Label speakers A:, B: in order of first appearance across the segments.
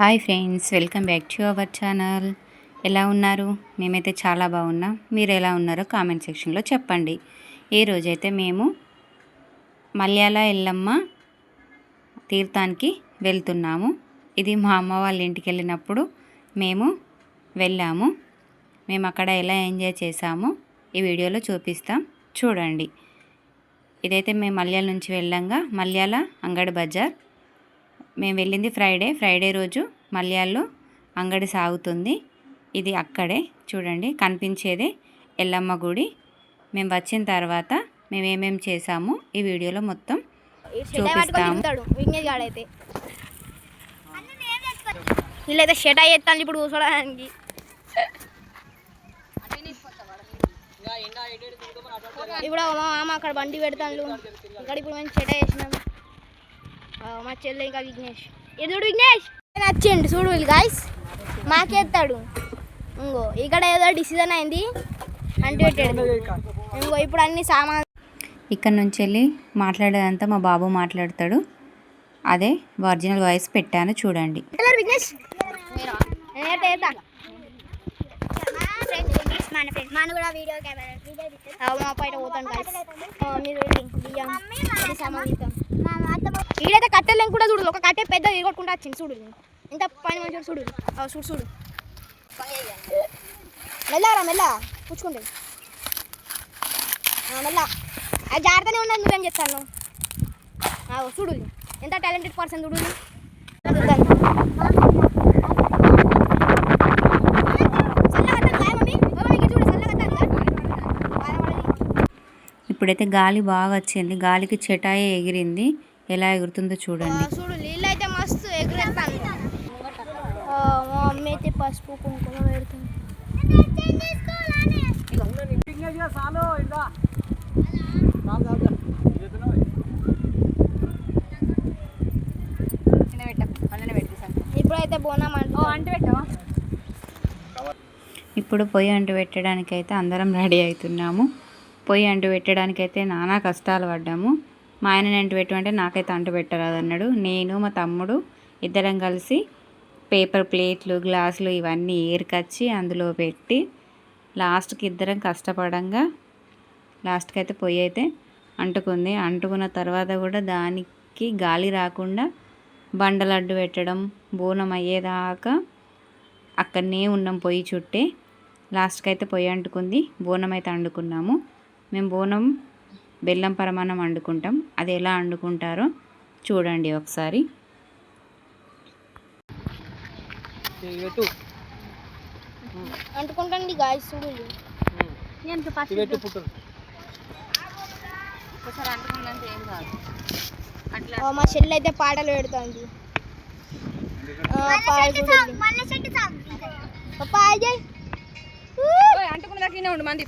A: Hi friends, welcome back to our channel. ఎలా ఉన్నారు? మేమైతే చాలా బాగున్నాం. మీరు ఎలా ఉన్నారో కామెంట్ సెక్షన్లో చెప్పండి. ఈరోజైతే మేము మల్యాల ఎల్లమ్మ తీర్థానికి వెళ్తున్నాము. ఇది మా అమ్మ వాళ్ళ ఇంటికి వెళ్ళినప్పుడు మేము వెళ్ళాము. మేము అక్కడ ఎలా ఎంజాయ్ చేసామో ఈ వీడియోలో చూపిస్తాం, చూడండి. ఇదైతే మేము మల్యాల నుంచి వెళ్ళంగా మల్యాల అంగడి బజార్. మేము వెళ్ళింది ఫ్రైడే రోజు మల్యాల్లో అంగడి సాగుతుంది. ఇది అక్కడే చూడండి, కనిపించేదే ఎల్లమ్మ గుడి. మేము వచ్చిన తర్వాత మేము ఏమేమి చేసామో ఈ వీడియోలో మొత్తం చూపిస్తాము.
B: వీళ్ళైతే షెట్ అయ్యేస్తాను ఇప్పుడు కూర్చోడానికి. ఇప్పుడు మా మామ అక్కడ బండి పెడతాను. ఇక్కడ ఇప్పుడు మేము షెట్ చేసినాం. మా చెల్లె ఇంకా విఘ్నేష్, ఎదుడు విఘ్నేష్ నచ్చిండు చూడు. గాయస్ మాకేస్తాడు. ఇంకో ఇక్కడ ఏదో డిసిజన్ అయింది అంటే పెట్టాడు. ఇంకో ఇప్పుడు అన్ని సామాన్
A: ఇక్కడ నుంచి వెళ్ళి మాట్లాడేదంతా మా బాబు మాట్లాడతాడు. అదే ఒరిజినల్ వాయిస్ పెట్టాను, చూడండి.
B: విఘ్నేష్ ఈడైతే కట్టెలు కూడా చూడు. ఒక కట్టె పెద్ద ఇరగొట్టుకుంటా వచ్చింది చూడు. ఇంత పైన మంచి చూడు. చూడు చూడు మెల్లారా, మెల్ల పుచ్చుకుంటే మెల్ల. అది జాగ్రత్తనే ఉన్నది. నువ్వేం చెప్తాను చూడు. ఎంత టాలెంటెడ్ పర్సన్ చూడు.
A: ఇప్పుడైతే గాలి బాగా వచ్చింది. గాలికి చెటాయి ఎగిరింది. ఎలా ఎగురుతుందో చూడండి.
B: చూడు నీళ్ళు అయితే మస్తు ఎగురేస్తాను. మా మమ్మీ అయితే పసుపు కుంకుమ పెడతాను. ఇప్పుడైతే బోనం అంటే పెట్టావా?
A: ఇప్పుడు పొయ్యి అంటు పెట్టడానికైతే అందరం రెడీ అవుతున్నాము. పొయ్యి అంటు పెట్టడానికైతే నానా కష్టాలు పడ్డాము. మా ఆయన అంటు పెట్టమంటే నాకైతే అంటు పెట్టరాదన్నాడు. నేను మా తమ్ముడు ఇద్దరం కలిసి పేపర్ ప్లేట్లు, గ్లాసులు ఇవన్నీ ఏరుకొచ్చి అందులో పెట్టి లాస్ట్కి ఇద్దరం కష్టపడంగా లాస్ట్కి అయితే పొయ్యి అయితే అంటుకుంది. అంటుకున్న తర్వాత కూడా దానికి గాలి రాకుండా బండలు అడ్డు పెట్టడం, బోనం అయ్యేదాకా అక్కడనే ఉన్నాం పొయ్యి చుట్టే. లాస్ట్కి అయితే పొయ్యి అంటుకుంది. బోనం అయితే వండుకున్నాము. మేము బోనం బెల్లం పరమాన్నం వండుకుంటాం. అది ఎలా వండుకుంటారో చూడండి ఒకసారి.
B: అంటుకుంటండి గాయస్ చూడు. మా చెల్లి అయితే పాటలు పెడుతుంది. మంది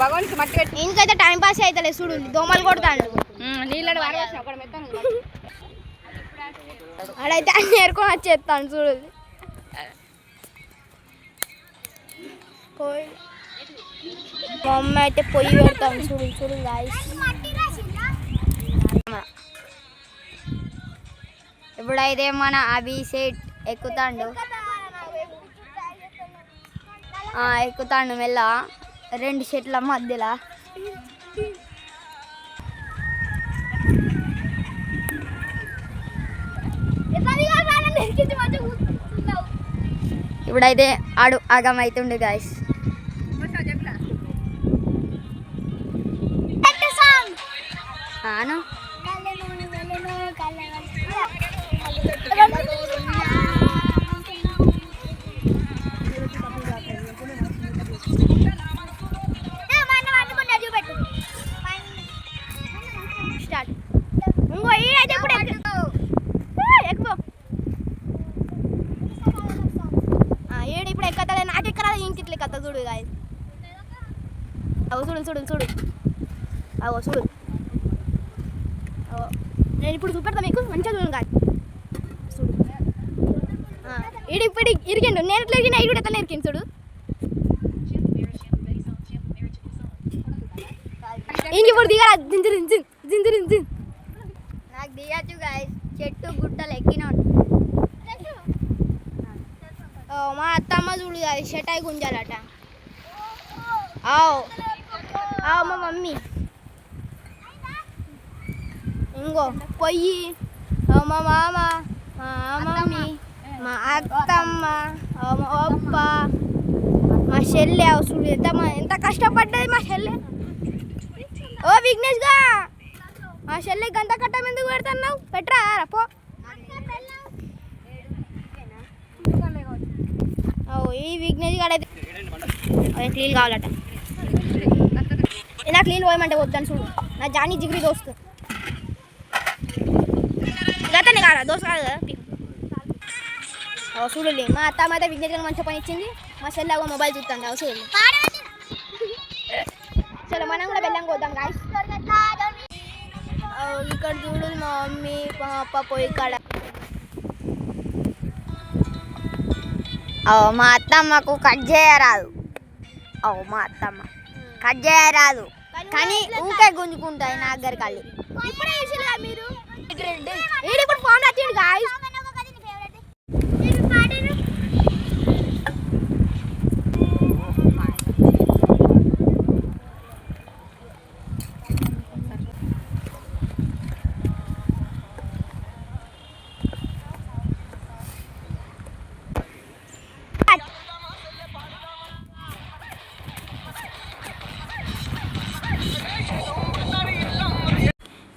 B: భగవానికి మట్టి పెట్టి ఇంకైతే టైం పాస్ అవుతలే చూడు. దోమలు కొడతాడు. నీళ్ళు ఆడైతే అన్ని ఏరుకొని వచ్చేస్తాను చూడు. మా అమ్మ అయితే పొయ్యి పెడతాను చూడు. చూడు గాయస్ ఇప్పుడైతే మన అభిషేక్ ఎక్కుతాడు మెల్ల 2 చెట్ల మధ్యలో. ఇప్పుడైతే ఆడు ఆగం అవుతుండే గాయస్. ఇప్పుడు ఎక్కలే నాకు ఎక్కరా ఇంకిట్లే కథ చూడు గాయ. చూడు చూడు చూడు చూడు. నేను ఇప్పుడు చూపెడతా మీకు, మంచిగా చూడండి గాయ. చూడు ఇప్పుడు ఇరిగిండు. నేను ఎట్లా ఇరిగినా ఇడు ఎట్లా ఇరికింది చూడు. ఇంక ఇప్పుడు దిగరా జింజిరి జింజిరి దియచ్చు గాయస్ చెట్టు గుట్టలు ఎక్కినాడు మా అత్తమ్మ చూడు అది షటాయి గుంజాలట మా మమ్మీ ఇంకో పొయ్యి మా మామ మా మమ్మీ మా అత్తమ్మ మా అప్ప మా చెల్లె చూడు ఎంత కష్టపడ్డది మా చెల్లె ఓ విఘ్నేష్గా మా చెల్లె గంట కట్టం ఎందుకు పెడతావు పెట్టరా పో ఈ విఘ్నేష్ గాడైతే క్లీన్ కావాలట నాకు క్లీన్ పోయమంటే వద్దని చూడు నా జానీ జిగిరి దోస్తు గతనే కాదా దోస్తు కాదు కదా చూడండి మా అత్తమ్మ అయితే విఘ్నేష్ గారు మంచి పని ఇచ్చింది మా చెల్లె మొబైల్ చూస్తాను చూడండి సరే మనం కూడా బెల్లం కోద్దాం గాయస్ ఇక్కడ చూడు మా మమ్మీ మా అప్ప పోయి కాడ మా అత్తమ్మకు కట్ చేయరాదు మా అత్తమ్మ కట్ చేయరాదు కానీ ఊకే గుంజుకుంటాయి నా దగ్గర కళ్ళి మీరు ఇప్పుడు ఫోన్ వచ్చింది గాయస్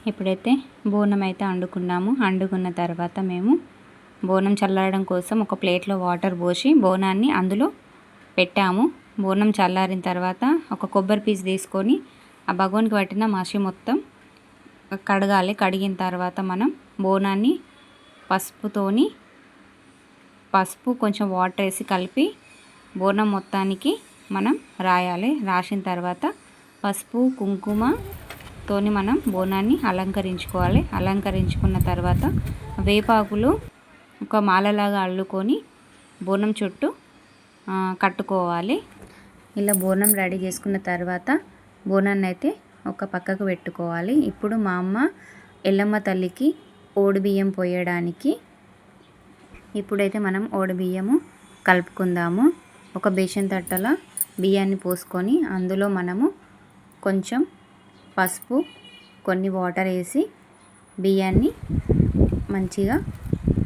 A: ఇప్పుడైతే బోనం అయితే వండుకున్న తర్వాత మేము బోనం చల్లారడం కోసం ఒక ప్లేట్లో వాటర్ పోసి బోనాన్ని అందులో పెట్టాము. బోనం చల్లారిన తర్వాత ఒక కొబ్బరి పీస్ తీసుకొని ఆ భగవానికి పట్టిన మసి మొత్తం కడగాలి. కడిగిన తర్వాత మనం బోనాన్ని పసుపు కొంచెం వాటర్ వేసి కలిపి బోనం మొత్తానికి మనం రాయాలి. రాసిన తర్వాత పసుపు కుంకుమతోని మనం బోనాన్ని అలంకరించుకోవాలి. అలంకరించుకున్న తర్వాత వేపాకులు ఒక మాలలాగా అల్లుకొని బోనం చుట్టూ కట్టుకోవాలి. ఇలా బోనం రెడీ చేసుకున్న తర్వాత బోనాన్ని అయితే ఒక పక్కకు పెట్టుకోవాలి. ఇప్పుడు మా అమ్మ ఎల్లమ్మ తల్లికి ఓడిబియ్యం పోయడానికి ఇప్పుడైతే మనం ఓడిబియ్యము కలుపుకుందాము. ఒక బేషన్ తట్టల బియ్యాన్ని పోసుకొని అందులో మనము కొంచెం పసుపు కొన్ని వాటర్ వేసి బియ్యాన్ని మంచిగా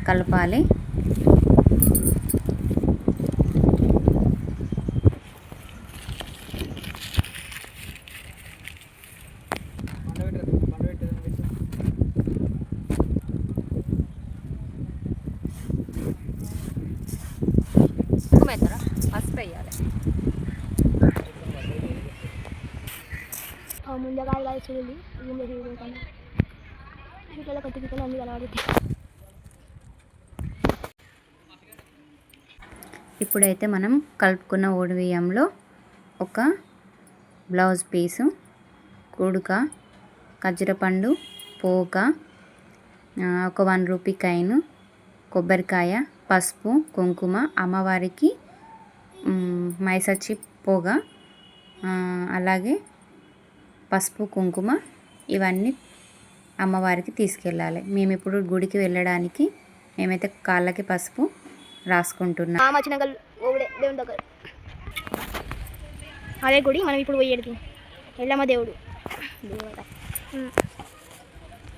A: కలపాలి. పసుపు వేయాలి.
B: ముందుగా చూడండి కట్టుకుంటే అన్ని కనబడుతుంది.
A: ఇప్పుడైతే మనం కలుపుకున్న ఓడిబియ్యంలో ఒక బ్లౌజ్ పీసు, కుడుక, ఖర్జూరపండు, పోక, ఒక 1 రూపీ కాయిన్, కొబ్బరికాయ, పసుపు, కుంకుమ, అమ్మవారికి మైసచ్చి పొగ, అలాగే పసుపు కుంకుమ ఇవన్నీ అమ్మవారికి తీసుకెళ్ళాలి. మేము ఇప్పుడు గుడికి వెళ్ళడానికి మేమైతే కాళ్ళకి పసుపు రాసుకుంటున్నాం.
B: అదే గుడి మనం ఇప్పుడు పోయేది ఎల్లమ్మ దేవుడు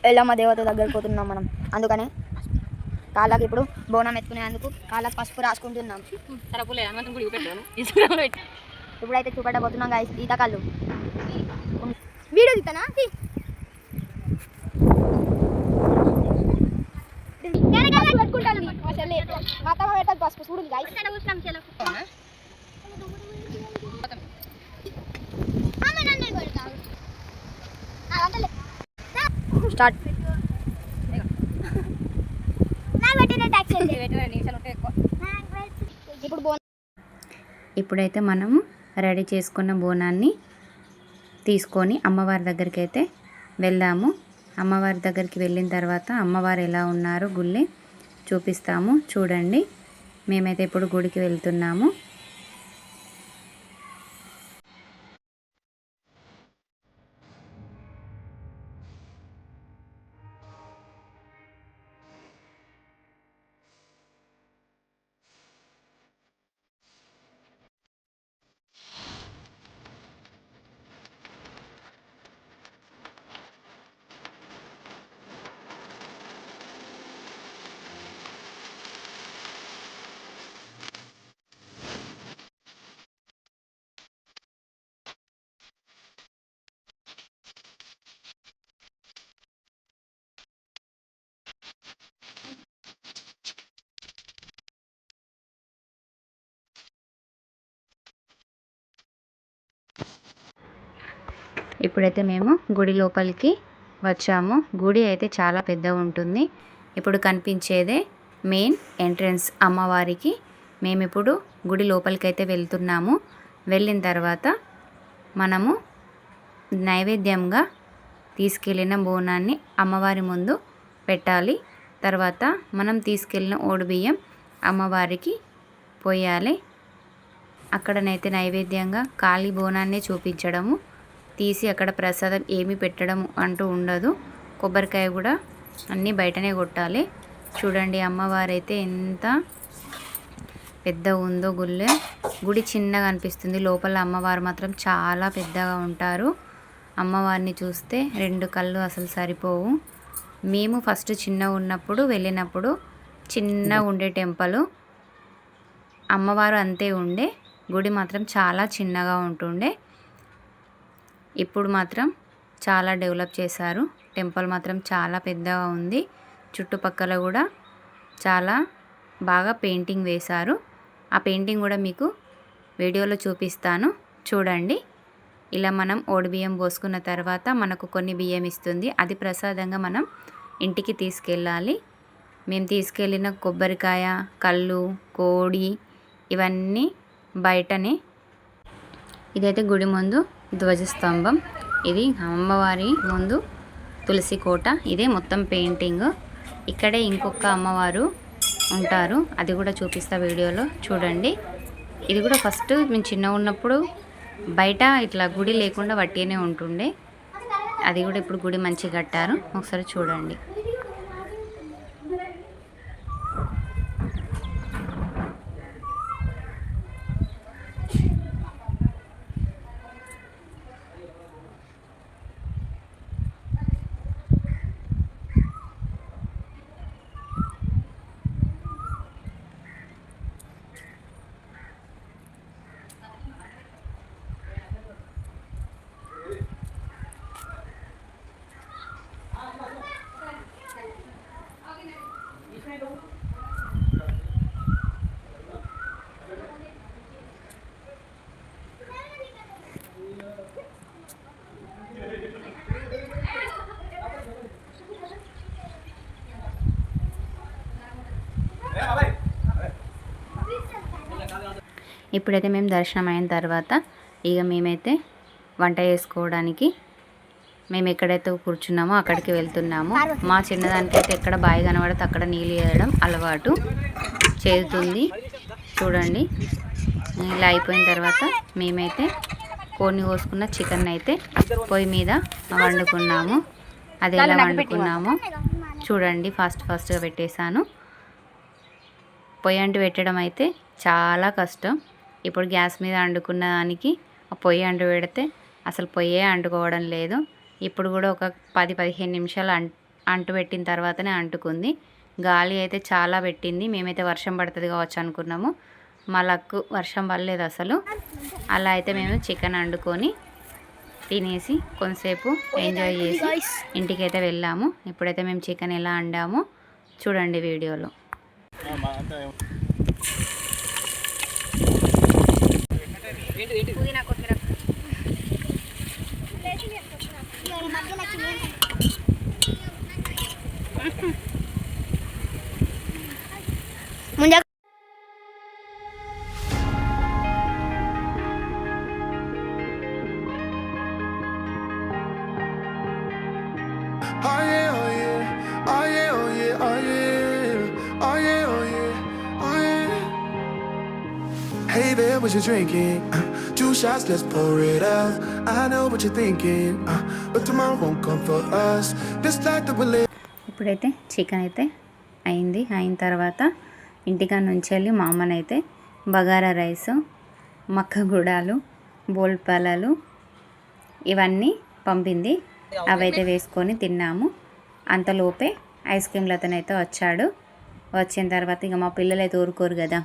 B: ఎల్లమ్మ దేవత దగ్గరికి పోతున్నాం మనం. అందుకనే కాళ్ళకి ఇప్పుడు బోనం ఎత్తుకునేందుకు కాళ్ళకి పసుపు రాసుకుంటున్నాం. ఇప్పుడైతే చూపెట్టబోతున్నాం గాయస్ ఈతకాళ్ళు. వీడియో తీస్తానా పెట్టుకుంటాను మా చెల్లి మా అత్తమ్మ పెట్టదు పసుపు చూడు గాయస్. స్టార్ట్.
A: ఇప్పుడైతే మనము రెడీ చేసుకున్న బోనాన్ని తీసుకొని అమ్మవారి దగ్గరికి అయితే వెళ్దాము. అమ్మవారి దగ్గరికి వెళ్ళిన తర్వాత అమ్మవారు ఎలా ఉన్నారో గుళ్ళే చూపిస్తాము. చూడండి, మేమైతే ఇప్పుడు గుడికి వెళ్తున్నాము. ఇప్పుడైతే మేము గుడి లోపలికి వచ్చాము. గుడి అయితే చాలా పెద్దగా ఉంటుంది. ఇప్పుడు కనిపించేదే మెయిన్ ఎంట్రన్స్ అమ్మవారికి. మేము ఇప్పుడు గుడి లోపలికి అయితే వెళ్తున్నాము. వెళ్ళిన తర్వాత మనము నైవేద్యంగా తీసుకెళ్ళిన బోనాన్ని అమ్మవారి ముందు పెట్టాలి. తర్వాత మనం తీసుకెళ్ళిన ఓడిబియ్యం అమ్మవారికి పోయాలి. అక్కడనైతే నైవేద్యంగా ఖాళీ బోనాన్ని చూపించడము, తీసి అక్కడ ప్రసాదం ఏమి పెట్టడం అంటూ ఉండదు. కొబ్బరికాయ కూడా అన్నీ బయటనే కొట్టాలి. చూడండి అమ్మవారు అయితే ఎంత పెద్ద ఉందో. గుడి చిన్నగా అనిపిస్తుంది, లోపల అమ్మవారు మాత్రం చాలా పెద్దగా ఉంటారు. అమ్మవారిని చూస్తే 2 కళ్ళు అసలు సరిపోవు. మేము ఫస్ట్ చిన్నగా ఉన్నప్పుడు వెళ్ళినప్పుడు చిన్నగా ఉండే టెంపుల్, అమ్మవారు అంతే ఉండే, గుడి మాత్రం చాలా చిన్నగా ఉంటుండే. ఇప్పుడు మాత్రం చాలా డెవలప్ చేశారు. టెంపుల్ మాత్రం చాలా పెద్దగా ఉంది. చుట్టుపక్కల కూడా చాలా బాగా పెయింటింగ్ వేశారు. ఆ పెయింటింగ్ కూడా మీకు వీడియోలో చూపిస్తాను, చూడండి. ఇలా మనం ఓడిబియ్యం పోసుకున్న తర్వాత మనకు కొన్ని బియ్యం ఇస్తుంది. అది ప్రసాదంగా మనం ఇంటికి తీసుకెళ్ళాలి. మేము తీసుకెళ్ళిన కొబ్బరికాయ, కళ్ళు, కోడి ఇవన్నీ బయటనే. ఇదైతే గుడి ముందు ధ్వజస్తంభం. ఇది అమ్మవారి ముందు తులసి కోట. ఇదే మొత్తం పెయింటింగ్. ఇక్కడే ఇంకొక అమ్మవారు ఉంటారు, అది కూడా చూపిస్తా వీడియోలో, చూడండి. ఇది కూడా ఫస్ట్ మేము చిన్నగా ఉన్నప్పుడు బయట ఇట్లా గుడి లేకుండా వట్టిగానే ఉంటుండే. అది కూడా ఇప్పుడు గుడి మంచిగా కట్టారు, ఒకసారి చూడండి. ఇప్పుడైతే మేము దర్శనం అయిన తర్వాత ఇక మేమైతే వంట చేసుకోవడానికి మేము ఎక్కడైతే కూర్చున్నామో అక్కడికి వెళ్తున్నాము. మా చిన్నదానికి అయితే ఎక్కడ బావి కనబడితే అక్కడ నీళ్ళు వేయడం అలవాటు చేరుతుంది. చూడండి, ఇలా అయిపోయిన తర్వాత మేమైతే కోడిని కోసుకున్న చికెన్ అయితే పొయ్యి మీద వండుకున్నాము. అది ఎలా వండుకున్నామో చూడండి. ఫాస్ట్గా పెట్టేశాను. పొయ్యి అంటు పెట్టడం అయితే చాలా కష్టం. ఇప్పుడు గ్యాస్ మీద వండుకున్న దానికి ఆ పొయ్యి అంటు పెడితే అసలు పొయ్యే అంటుకోవడం లేదు. ఇప్పుడు కూడా ఒక 10-15 నిమిషాలు అంటు పెట్టిన తర్వాతనే అంటుకుంది. గాలి అయితే చాలా పెట్టింది. మేమైతే వర్షం పడుతుంది కావచ్చు అనుకున్నాము. మా లక్కు వర్షం పడలేదు అసలు. అలా అయితే మేము చికెన్ వండుకొని తినేసి కొంతసేపు ఎంజాయ్ చేసి ఇంటికైతే వెళ్ళాము. ఇప్పుడైతే మేము చికెన్ ఎలా వండామో చూడండి వీడియోలో.
B: ముంజ
C: Hey there, what you drinking? 2 shots, let's pour it out. I know what you're thinking, but tomorrow won't come for us. This life that we live.
A: ఇప్పుడైతే చికెన్ అయితే అయింది. అయిన తర్వాత ఇంటికా నుంచి వెళ్ళి మా అమ్మనైతే బగారా రైస్, మక్క గుడాలు, బోల్పాలలు ఇవన్నీ పంపింది. అవైతే వేసుకొని తిన్నాము. అంతలోపే ఐస్ క్రీమ్లు అతనైతే వచ్చాడు. వచ్చిన తర్వాత ఇక మా పిల్లలు అయితే ఊరుకోరు కదా,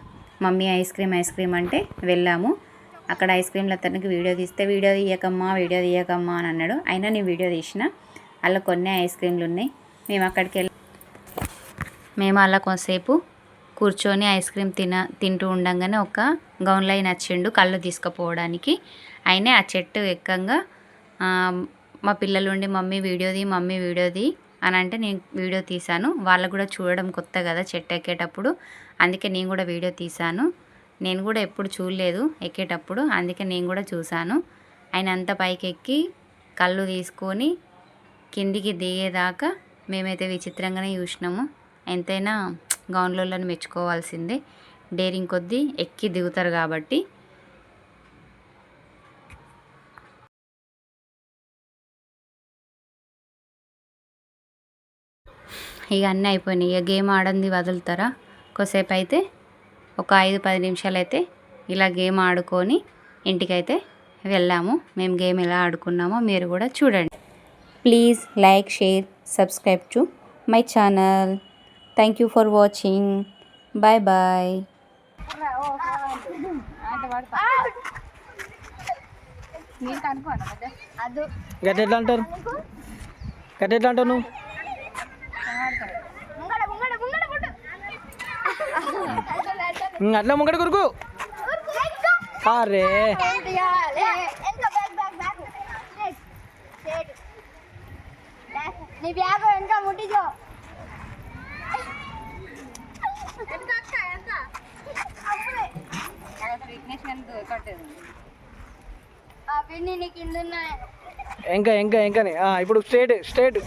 A: మమ్మీ ఐస్ క్రీమ్ అంటే వెళ్ళాము. అక్కడ ఐస్ క్రీమ్లు అతనికి వీడియో తీస్తే వీడియో తీయకమ్మా అని అన్నాడు. అయినా నేను వీడియో తీసిన. అలా కొన్ని ఐస్ క్రీమ్లు ఉన్నాయి. మేము అక్కడికి మేము అలా కొంతసేపు కూర్చొని ఐస్ క్రీమ్ తింటూ ఉండగానే ఒక గౌన్లై నచ్చిండు కళ్ళు తీసుకుపోవడానికి. అయినా ఆ చెట్టు ఎక్కంగా మా పిల్లలు ఉండి మమ్మీ వీడియోది అని అంటే నేను వీడియో తీశాను. వాళ్ళకు కూడా చూడడం కొత్త కదా చెట్టు ఎక్కేటప్పుడు, అందుకే నేను కూడా వీడియో తీశాను. నేను కూడా ఎప్పుడు చూడలేదు ఎక్కేటప్పుడు, అందుకే నేను కూడా చూశాను. ఆయన అంత పైకి ఎక్కి కళ్ళు తీసుకొని కిందికి దిగేదాకా మేమైతే విచిత్రంగానే చూసినాము. ఎంతైనా గౌన్లోళ్ళని మెచ్చుకోవాల్సిందే, డేరింగ్ కొద్దీ ఎక్కి దిగుతారు కాబట్టి. ఇక అన్నీ అయిపోయినాయి. ఇక గేమ్ ఆడంది వదులుతారా? కొద్దిసేపు అయితే ఒక 5-10 నిమిషాలు అయితే ఇలా గేమ్ ఆడుకొని ఇంటికైతే వెళ్ళాము. మేము గేమ్ ఎలా ఆడుకున్నామో మీరు కూడా చూడండి. Please like, share, subscribe to my channel. Thank you for watching. Bye bye.
D: గట్టెట్లా అంటారు నువ్వు? అట్లా ముంగడ కొరకు. అరే
B: నీ బ్యాగ్ ఇంకా ముట్టించో.
D: ఇంకా ఇప్పుడు స్ట్రేట్